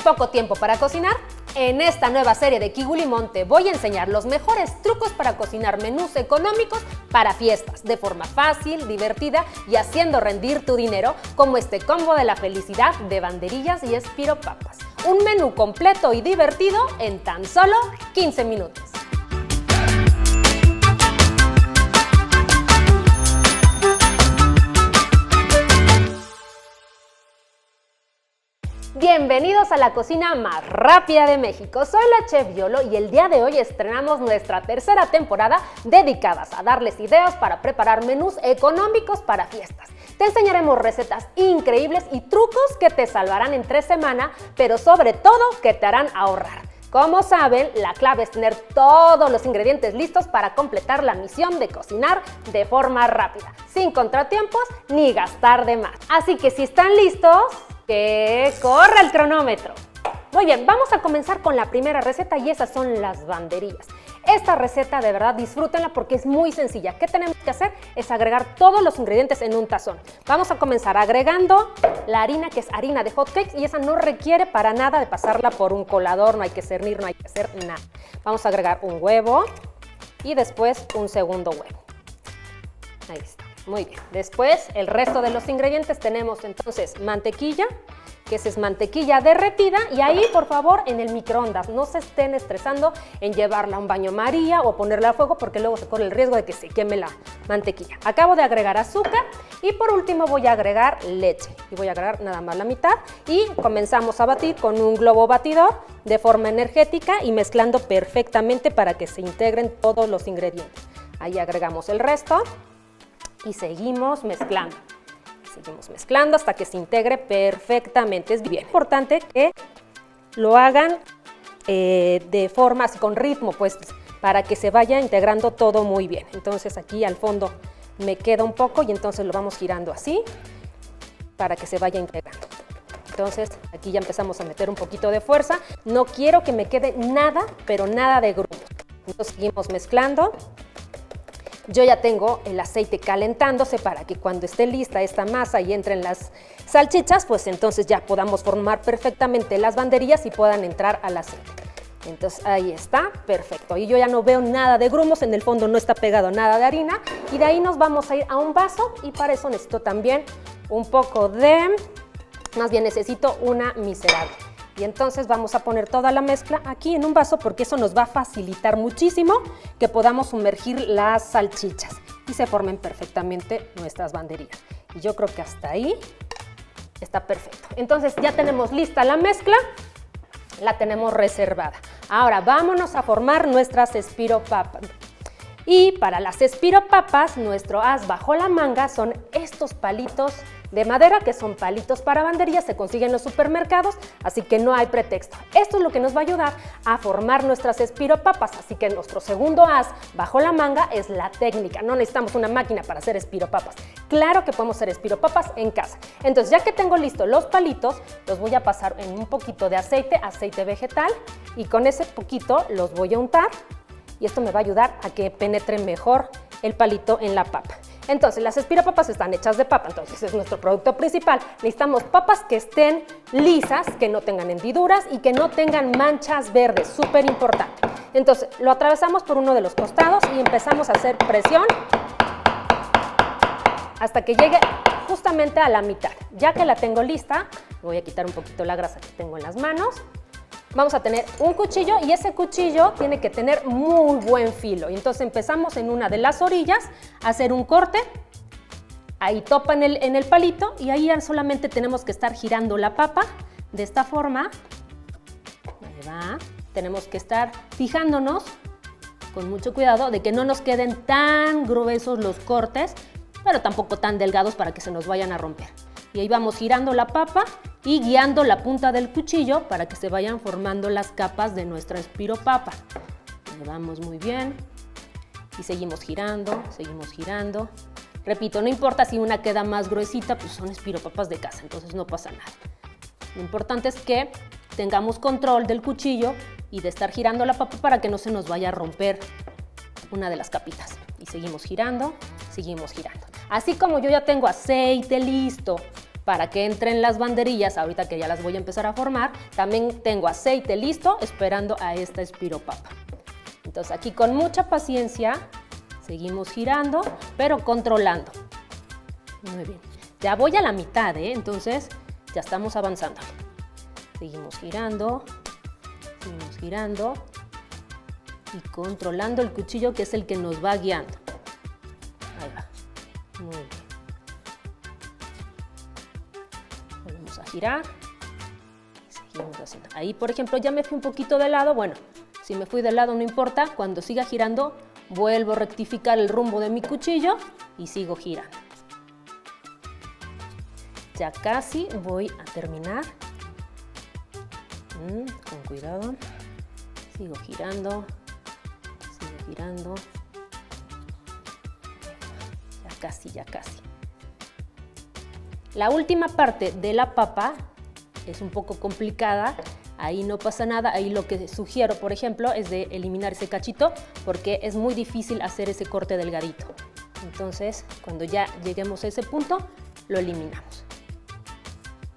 ¿Tienes poco tiempo para cocinar? En esta nueva serie de Kigulimon te voy a enseñar los mejores trucos para cocinar menús económicos para fiestas, de forma fácil, divertida y haciendo rendir tu dinero, como este combo de la felicidad de banderillas y espiropapas. Un menú completo y divertido en tan solo 15 minutos. Bienvenidos a la cocina más rápida de México. Soy la Chef Yolo y el día de hoy estrenamos nuestra tercera temporada dedicadas a darles ideas para preparar menús económicos para fiestas. Te enseñaremos recetas increíbles y trucos que te salvarán entre semana, pero sobre todo que te harán ahorrar. Como saben, la clave es tener todos los ingredientes listos para completar la misión de cocinar de forma rápida, sin contratiempos ni gastar de más. Así que si están listos, ¡que corra el cronómetro! Muy bien, vamos a comenzar con la primera receta y esas son las banderillas. Esta receta de verdad disfrútenla porque es muy sencilla. ¿Qué tenemos que hacer? Es agregar todos los ingredientes en un tazón. Vamos a comenzar agregando la harina, que es harina de hot cakes, y esa no requiere para nada de pasarla por un colador, no hay que cernir, no hay que hacer nada. Vamos a agregar un huevo y después un segundo huevo. Ahí está. Muy bien, después el resto de los ingredientes tenemos entonces mantequilla, que esa es mantequilla derretida, y ahí por favor en el microondas, no se estén estresando en llevarla a un baño María o ponerla a fuego porque luego se corre el riesgo de que se queme la mantequilla. Acabo de agregar azúcar y por último voy a agregar leche y voy a agregar nada más la mitad y comenzamos a batir con un globo batidor de forma energética y mezclando perfectamente para que se integren todos los ingredientes. Ahí agregamos el resto y seguimos mezclando. Seguimos mezclando hasta que se integre perfectamente. Es bien importante que lo hagan de forma así, con ritmo, pues, para que se vaya integrando todo muy bien. Entonces aquí al fondo me queda un poco y entonces lo vamos girando así para que se vaya integrando. Entonces aquí ya empezamos a meter un poquito de fuerza. No quiero que me quede nada, pero nada de grumos. Entonces seguimos mezclando. Yo ya tengo el aceite calentándose para que cuando esté lista esta masa y entren las salchichas, pues entonces ya podamos formar perfectamente las banderillas y puedan entrar al aceite. Entonces ahí está, perfecto. Y yo ya no veo nada de grumos, en el fondo no está pegado nada de harina. Y de ahí nos vamos a ir a un vaso y para eso necesito también un poco de, más bien necesito una miserable. Y entonces vamos a poner toda la mezcla aquí en un vaso porque eso nos va a facilitar muchísimo que podamos sumergir las salchichas y se formen perfectamente nuestras banderillas. Y yo creo que hasta ahí está perfecto. Entonces ya tenemos lista la mezcla, la tenemos reservada. Ahora vámonos a formar nuestras espiropapas. Y para las espiropapas, nuestro as bajo la manga son estos palitos de madera, que son palitos para banderillas, se consiguen en los supermercados, así que no hay pretexto. Esto es lo que nos va a ayudar a formar nuestras espiropapas, así que nuestro segundo as bajo la manga es la técnica. No necesitamos una máquina para hacer espiropapas. Claro que podemos hacer espiropapas en casa. Entonces, ya que tengo listos los palitos, los voy a pasar en un poquito de aceite vegetal, y con ese poquito los voy a untar, y esto me va a ayudar a que penetre mejor el palito en la papa. Entonces, las espiropapas están hechas de papa, entonces es nuestro producto principal. Necesitamos papas que estén lisas, que no tengan hendiduras y que no tengan manchas verdes, súper importante. Entonces, lo atravesamos por uno de los costados y empezamos a hacer presión hasta que llegue justamente a la mitad. Ya que la tengo lista, voy a quitar un poquito la grasa que tengo en las manos. Vamos a tener un cuchillo y ese cuchillo tiene que tener muy buen filo. Y entonces empezamos en una de las orillas a hacer un corte. Ahí topa en el palito y ahí ya solamente tenemos que estar girando la papa de esta forma. Ahí va. Tenemos que estar fijándonos con mucho cuidado de que no nos queden tan gruesos los cortes, pero tampoco tan delgados para que se nos vayan a romper. Y ahí vamos girando la papa y guiando la punta del cuchillo para que se vayan formando las capas de nuestra espiropapa. Ahí vamos muy bien. Y seguimos girando, seguimos girando. Repito, no importa si una queda más gruesita, pues son espiropapas de casa, entonces no pasa nada. Lo importante es que tengamos control del cuchillo y de estar girando la papa para que no se nos vaya a romper una de las capitas. Y seguimos girando, seguimos girando. Así como yo ya tengo aceite listo para que entren las banderillas, ahorita que ya las voy a empezar a formar. También tengo aceite listo esperando a esta espiropapa. Entonces aquí con mucha paciencia seguimos girando, pero controlando. Muy bien. Ya voy a la mitad, entonces ya estamos avanzando. Seguimos girando y controlando el cuchillo, que es el que nos va guiando. Ahí va. Muy bien. Volvemos a girar y seguimos haciendo. Ahí, por ejemplo, ya me fui un poquito de lado. Bueno, si me fui de lado no importa. Cuando siga girando, vuelvo a rectificar el rumbo de mi cuchillo y sigo girando. Ya casi voy a terminar. Con cuidado. Sigo girando. Ya casi. La última parte de la papa es un poco complicada. Ahí no pasa nada. Ahí lo que sugiero, por ejemplo, es de eliminar ese cachito, porque es muy difícil hacer ese corte delgadito. Entonces, cuando ya lleguemos a ese punto, lo eliminamos.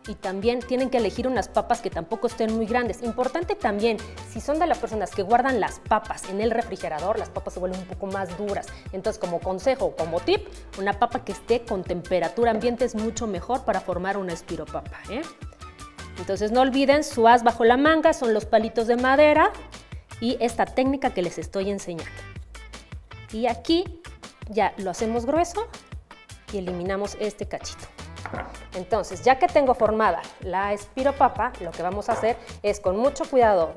Y también tienen que elegir unas papas que tampoco estén muy grandes. Importante también, si son de las personas que guardan las papas en el refrigerador, las papas se vuelven un poco más duras. Entonces, como consejo, como tip, una papa que esté con temperatura ambiente es mucho mejor para formar una espiropapa, Entonces, no olviden su as bajo la manga, son los palitos de madera y esta técnica que les estoy enseñando. Y aquí ya lo hacemos grueso y eliminamos este cachito. Entonces, ya que tengo formada la espiropapa, lo que vamos a hacer es, con mucho cuidado,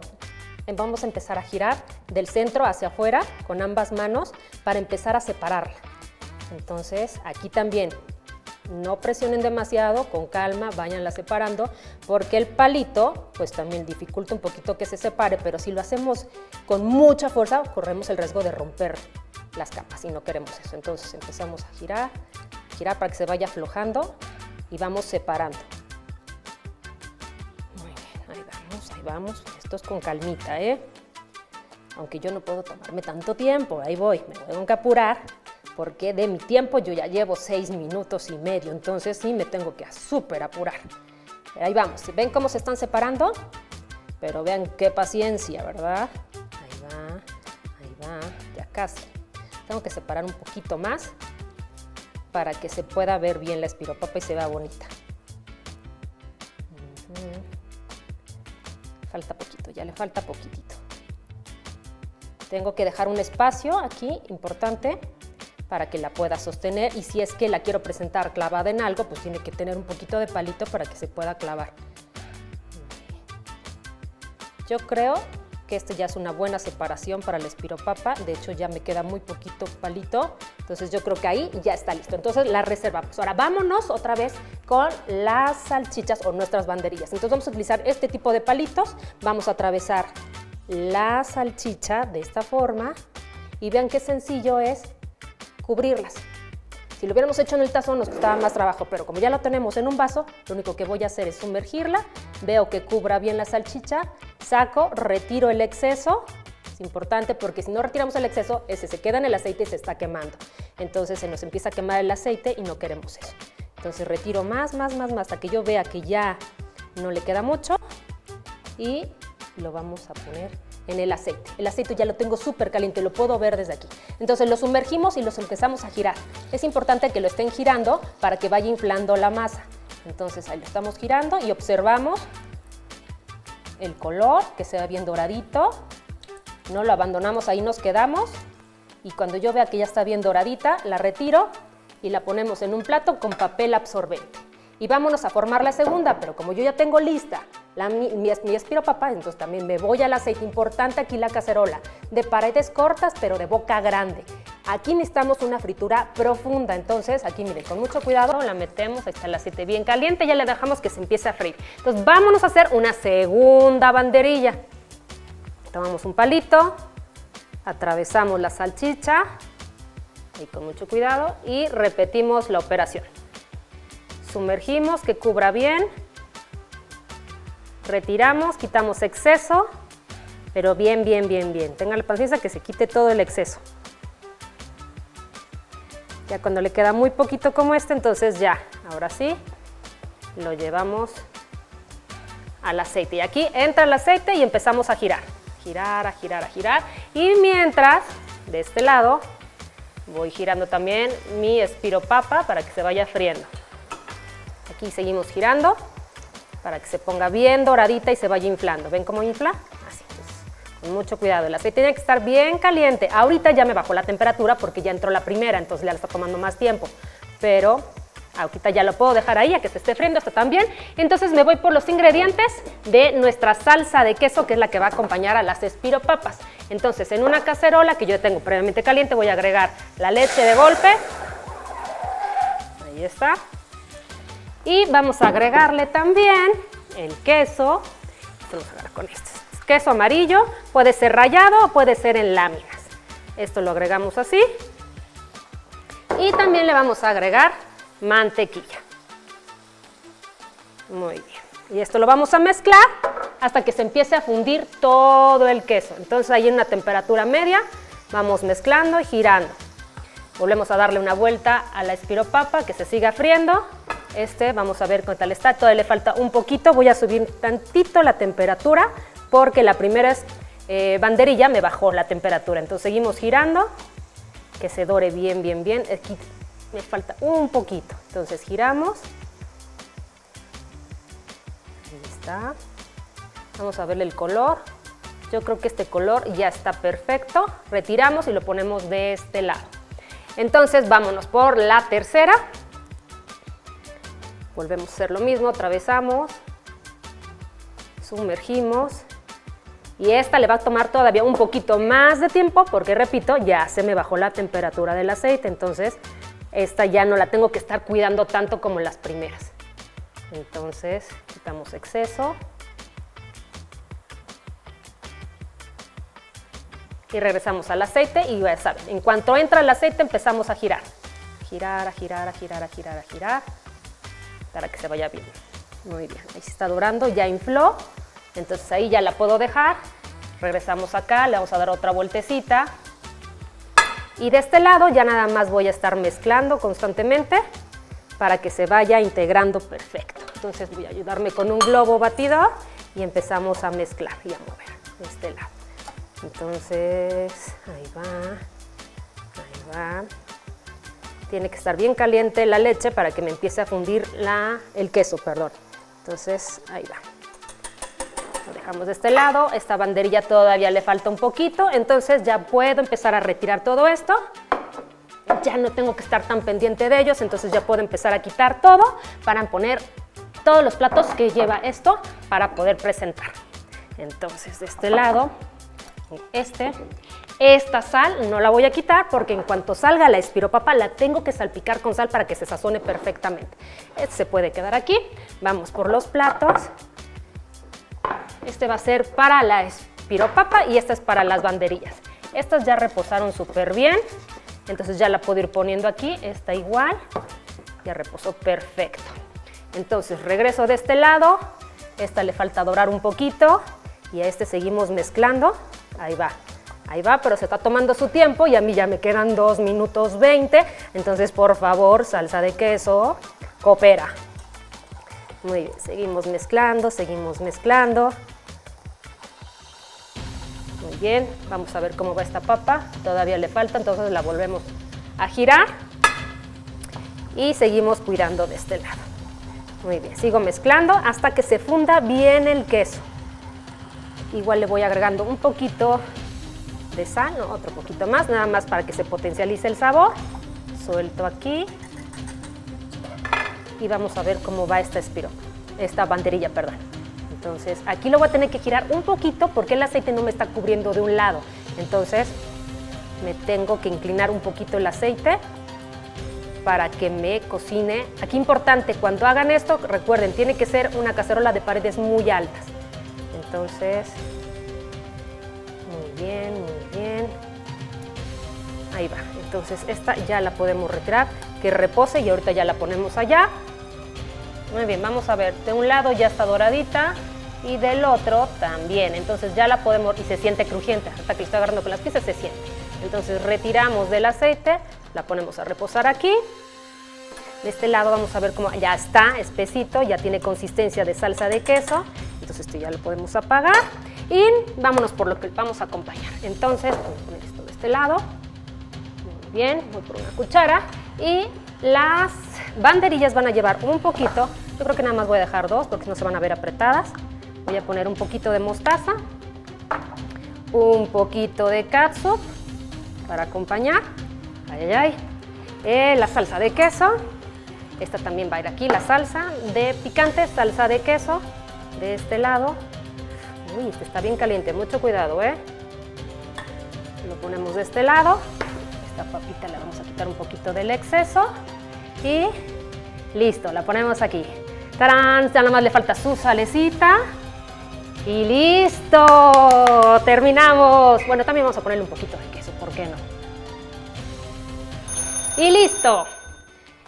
vamos a empezar a girar del centro hacia afuera con ambas manos para empezar a separarla. Entonces, aquí también no presionen demasiado, con calma, váyanla separando, porque el palito pues también dificulta un poquito que se separe, pero si lo hacemos con mucha fuerza, corremos el riesgo de romper las capas y no queremos eso. Entonces, empezamos a girar para que se vaya aflojando. Y vamos separando. Muy bien, ahí vamos. Esto es con calmita, Aunque yo no puedo tomarme tanto tiempo, ahí voy. Me tengo que apurar porque de mi tiempo yo ya llevo 6 minutos y medio. Entonces sí me tengo que súper apurar. Ahí vamos. ¿Ven cómo se están separando? Pero vean qué paciencia, ¿verdad? Ahí va, ya casi. Tengo que separar un poquito más para que se pueda ver bien la espiropapa y se vea bonita. Falta poquito, ya le falta poquitito. Tengo que dejar un espacio aquí, importante, para que la pueda sostener, y si es que la quiero presentar clavada en algo, pues tiene que tener un poquito de palito para que se pueda clavar. Yo creo que esto ya es una buena separación para la espiropapa. De hecho, ya me queda muy poquito palito. Entonces, yo creo que ahí ya está listo. Entonces, la reservamos. Ahora, vámonos otra vez con las salchichas o nuestras banderillas. Entonces, vamos a utilizar este tipo de palitos. Vamos a atravesar la salchicha de esta forma. Y vean qué sencillo es cubrirlas. Si lo hubiéramos hecho en el tazón nos costaba más trabajo, pero como ya lo tenemos en un vaso, lo único que voy a hacer es sumergirla, veo que cubra bien la salchicha, saco, retiro el exceso. Es importante porque si no retiramos el exceso, ese se queda en el aceite y se está quemando. Entonces se nos empieza a quemar el aceite y no queremos eso. Entonces retiro más, hasta que yo vea que ya no le queda mucho y lo vamos a poner en el aceite. El aceite ya lo tengo súper caliente, lo puedo ver desde aquí. Entonces lo sumergimos y los empezamos a girar. Es importante que lo estén girando para que vaya inflando la masa. Entonces ahí lo estamos girando y observamos el color, que se ve bien doradito. No lo abandonamos, ahí nos quedamos. Y cuando yo vea que ya está bien doradita, la retiro y la ponemos en un plato con papel absorbente. Y vámonos a formar la segunda, pero como yo ya tengo lista mi espiropapa, entonces también me voy al aceite. Importante aquí la cacerola, de paredes cortas pero de boca grande. Aquí necesitamos una fritura profunda, entonces aquí miren, con mucho cuidado la metemos, ahí está el aceite bien caliente, ya le dejamos que se empiece a freír. Entonces vámonos a hacer una segunda banderilla. Tomamos un palito, atravesamos la salchicha, y con mucho cuidado, y repetimos la operación. Sumergimos, que cubra bien, retiramos, quitamos exceso, pero bien. Tengan la paciencia que se quite todo el exceso. Ya cuando le queda muy poquito como este, entonces ya, ahora sí, lo llevamos al aceite. Y aquí entra el aceite y empezamos a girar. Girar, a girar, a girar. Y mientras, de este lado, voy girando también mi espiropapa para que se vaya friendo. Aquí seguimos girando para que se ponga bien doradita y se vaya inflando. ¿Ven cómo infla? Así, pues, con mucho cuidado. El aceite tiene que estar bien caliente. Ahorita ya me bajó la temperatura porque ya entró la primera, entonces ya le está tomando más tiempo. Pero ahorita ya lo puedo dejar ahí a que se esté friendo, está también. Entonces me voy por los ingredientes de nuestra salsa de queso, que es la que va a acompañar a las espiropapas. Entonces, en una cacerola que yo tengo previamente caliente, voy a agregar la leche de golpe. Ahí está. Y vamos a agregarle también el queso. Vamos a agarrar con este. Queso amarillo, puede ser rallado o puede ser en láminas. Esto lo agregamos así. Y también le vamos a agregar mantequilla. Muy bien. Y esto lo vamos a mezclar hasta que se empiece a fundir todo el queso. Entonces ahí en una temperatura media vamos mezclando y girando. Volvemos a darle una vuelta a la espiropapa que se siga friendo. Vamos a ver qué tal está. Todavía le falta un poquito. Voy a subir tantito la temperatura porque la primera banderilla me bajó la temperatura. Entonces seguimos girando, que se dore bien, bien, bien. Aquí me falta un poquito. Entonces giramos. Ahí está. Vamos a verle el color. Yo creo que este color ya está perfecto. Retiramos y lo ponemos de este lado. Entonces vámonos por la tercera. Volvemos a hacer lo mismo, atravesamos, sumergimos y esta le va a tomar todavía un poquito más de tiempo porque, repito, ya se me bajó la temperatura del aceite, entonces esta ya no la tengo que estar cuidando tanto como las primeras. Entonces quitamos exceso y regresamos al aceite y ya saben, en cuanto entra el aceite empezamos a girar. Girar, a girar, a girar, a girar, a girar. Para que se vaya bien. Muy bien, ahí se está dorando, ya infló, entonces ahí ya la puedo dejar. Regresamos acá, le vamos a dar otra vueltecita. Y de este lado ya nada más voy a estar mezclando constantemente para que se vaya integrando perfecto. Entonces voy a ayudarme con un globo batidor y empezamos a mezclar y a mover de este lado. Entonces, ahí va, ahí va. Tiene que estar bien caliente la leche para que me empiece a fundir el queso, perdón. Entonces, ahí va. Lo dejamos de este lado. Esta banderilla todavía le falta un poquito, entonces ya puedo empezar a retirar todo esto. Ya no tengo que estar tan pendiente de ellos, entonces ya puedo empezar a quitar todo para poner todos los platos que lleva esto para poder presentar. Entonces, de este lado, esta sal no la voy a quitar porque en cuanto salga la espiropapa la tengo que salpicar con sal para que se sazone perfectamente. Se puede quedar aquí. Vamos por los platos. Este va a ser para la espiropapa y esta es para las banderillas. Estas ya reposaron súper bien, entonces ya la puedo ir poniendo aquí. Esta igual, ya reposó perfecto. Entonces regreso de este lado. Esta le falta dorar un poquito y a seguimos mezclando. Ahí va. Ahí va, pero se está tomando su tiempo y a mí ya me quedan 2 minutos 20. Entonces, por favor, salsa de queso, coopera. Muy bien, seguimos mezclando, seguimos mezclando. Muy bien, vamos a ver cómo va esta papa. Todavía le falta, entonces la volvemos a girar. Y seguimos cuidando de este lado. Muy bien, sigo mezclando hasta que se funda bien el queso. Igual le voy agregando un poquito de sal, ¿no? Otro poquito más, nada más para que se potencialice el sabor. Suelto aquí y vamos a ver cómo va esta banderilla, perdón. Entonces aquí lo voy a tener que girar un poquito porque el aceite no me está cubriendo de un lado. Entonces me tengo que inclinar un poquito el aceite para que me cocine. Aquí importante, cuando hagan esto, recuerden, tiene que ser una cacerola de paredes muy altas. Entonces, muy bien, muy bien. Ahí va. Entonces esta ya la podemos retirar, que repose y ahorita ya la ponemos allá. Muy bien, vamos a ver. De un lado ya está doradita y del otro también. Entonces ya la podemos, y se siente crujiente, hasta que lo estoy agarrando con las piezas se siente. Entonces retiramos del aceite, la ponemos a reposar aquí. De este lado vamos a ver cómo ya está espesito, ya tiene consistencia de salsa de queso. Entonces esto ya lo podemos apagar y vámonos por lo que vamos a acompañar. Entonces voy a poner esto de este lado. Muy bien, voy por una cuchara y las banderillas van a llevar un poquito. Yo creo que nada más voy a dejar 2 porque no se van a ver apretadas. Voy a poner un poquito de mostaza, un poquito de catsup para acompañar. Ay, ay, ay. La salsa de queso. Esta también va a ir aquí, la salsa de picante, salsa de queso de este lado. Uy, este está bien caliente, mucho cuidado, ¿eh? Lo ponemos de este lado. Esta papita le vamos a quitar un poquito del exceso. Y listo, la ponemos aquí. ¡Tarán! Ya nada más le falta su salecita. Y listo, terminamos. Bueno, también vamos a ponerle un poquito de queso, ¿por qué no? Y listo.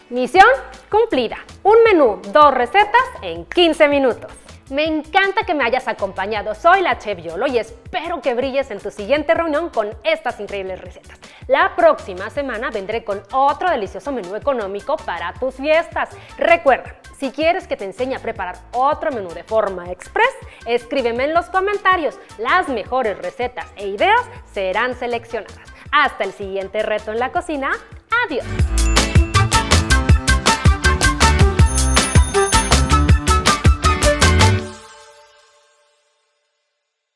Misión cumplida. Un menú, 2 recetas en 15 minutos. Me encanta que me hayas acompañado. Soy la Chef Yolo y espero que brilles en tu siguiente reunión con estas increíbles recetas. La próxima semana vendré con otro delicioso menú económico para tus fiestas. Recuerda, si quieres que te enseñe a preparar otro menú de forma express, escríbeme en los comentarios. Las mejores recetas e ideas serán seleccionadas. Hasta el siguiente reto en la cocina. Adiós.